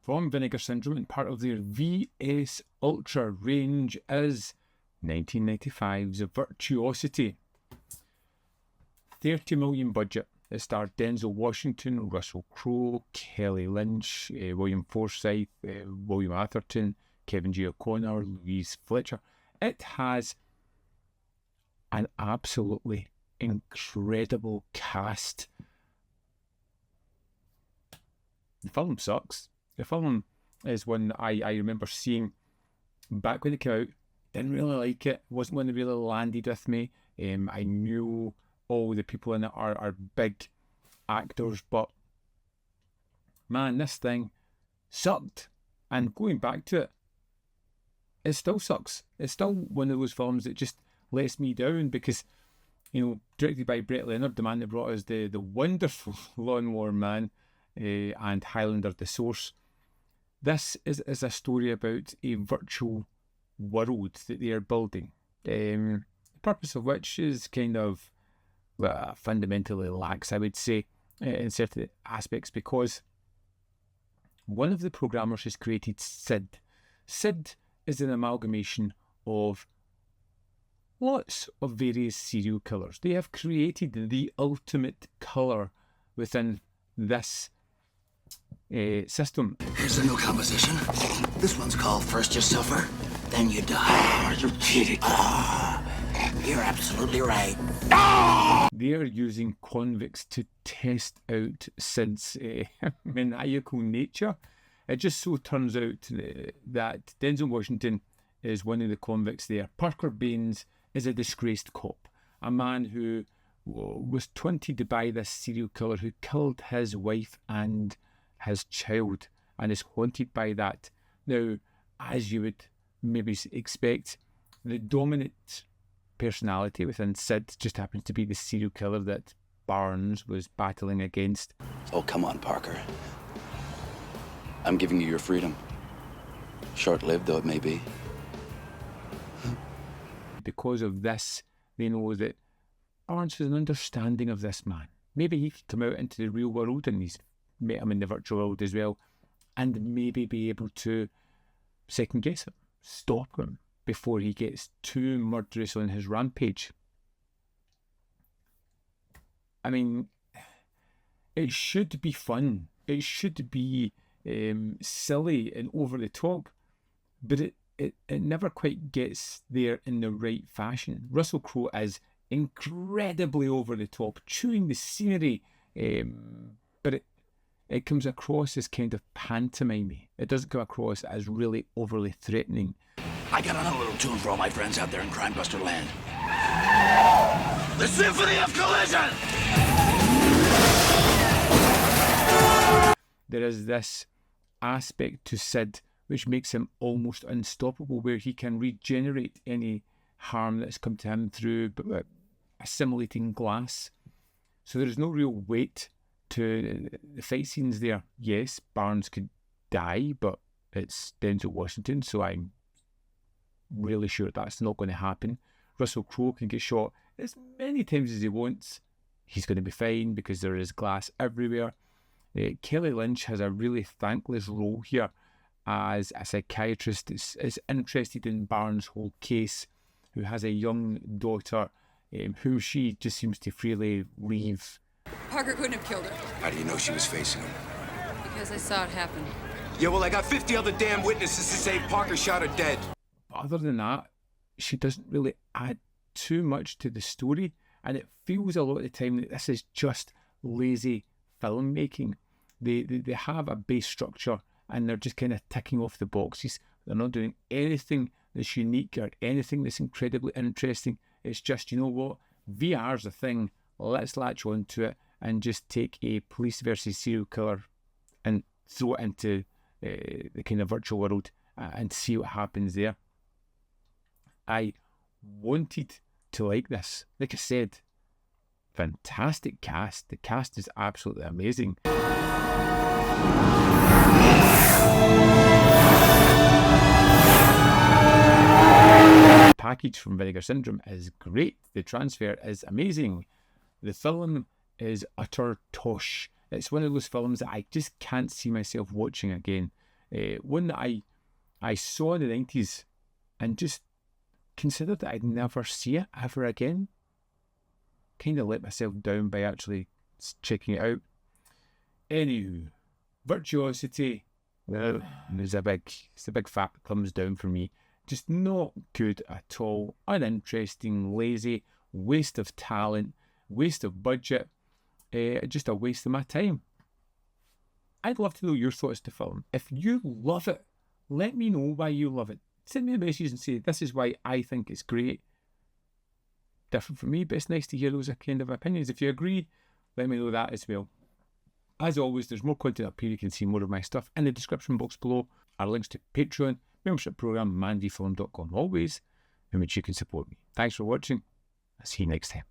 from Vinegar Syndrome and part of their VS Ultra range is 1995's Virtuosity. 30 million budget. It starred Denzel Washington, Russell Crowe, Kelly Lynch, William Forsythe, William Atherton, Kevin G. O'Connor, Louise Fletcher. It has an absolutely incredible cast. The film sucks. The film is one I remember seeing back when it came out. Didn't really like it. Wasn't one that really landed with me. I knew all the people in it are big actors, but man, this thing sucked. And going back to it, it still sucks. It's still one of those films that just lets me down because, you know, directed by Brett Leonard, the man that brought us the wonderful Lawnmower Man and Highlander The Source. This is a story about a virtual world that they are building. The purpose of which is kind of fundamentally lax, I would say, in certain aspects, because one of the programmers has created Sid. Sid is an amalgamation of lots of various serial killers. They have created the ultimate killer within this system. Here's a new composition. This one's called First You Suffer, Then You Die. You cheated. You're absolutely right. They are using convicts to test out Sid's maniacal nature. It just so turns out that Denzel Washington is one of the convicts there. Parker Baines is a disgraced cop, a man who was taunted by this serial killer who killed his wife and his child and is haunted by that. Now, as you would maybe expect, the dominant personality within Sid just happens to be the serial killer that Barnes was battling against. Oh, come on, Parker. I'm giving you your freedom. Short-lived though it may be. Because of this, they know that Barnes has an understanding of this man. Maybe he could come out into the real world, and he's met him in the virtual world as well, and maybe be able to second guess him, stop him before he gets too murderous on his rampage. I mean, it should be fun. It should be silly and over the top, but it never quite gets there in the right fashion. Russell Crowe is incredibly over the top, chewing the scenery, but it comes across as kind of pantomime-y. It doesn't come across as really overly threatening. I got another little tune for all my friends out there in Crimebuster land. The Symphony of Collision! There is this aspect to Sid which makes him almost unstoppable, where he can regenerate any harm that's come to him through assimilating glass. So there is no real weight to the fight scenes there. Yes, Barnes could die, but it's Denzel Washington, so I'm really sure that's not going to happen. Russell Crowe can get shot as many times as he wants. He's going to be fine because there is glass everywhere. Kelly Lynch has a really thankless role here as a psychiatrist is interested in Barnes' whole case, who has a young daughter whom she just seems to freely leave. Parker couldn't have killed her. How do you know she was facing him? Because I saw it happen. Yeah, well, I got 50 other damn witnesses to say Parker shot her dead. Other than that, she doesn't really add too much to the story, and it feels a lot of the time that this is just lazy filmmaking. They have a base structure and they're just kind of ticking off the boxes. They're not doing anything that's unique or anything that's incredibly interesting. It's just, you know what, VR's a thing, let's latch on to it and just take a police versus serial killer and throw it into the kind of virtual world and see what happens there. I wanted to like this. Like I said, fantastic cast. The cast is absolutely amazing. The package from Vinegar Syndrome is great. The transfer is amazing. The film is utter tosh. It's one of those films that I just can't see myself watching again. One that I saw in the 90s and just considered that I'd never see it ever again. Kind of let myself down by actually checking it out. Anywho, Virtuosity is a big fat thumbs down for me. Just not good at all. Uninteresting, lazy, waste of talent, waste of budget, just a waste of my time. I'd love to know your thoughts to film. If you love it, let me know why you love it. Send me a message and say, this is why I think it's great. Different from me, but it's nice to hear those kind of opinions. If you agree, let me know that as well. As always, there's more content up here. You can see more of my stuff in the description box below. Our links to Patreon, membership program, mandyfilm.com, always, in which you can support me. Thanks for watching. I'll see you next time.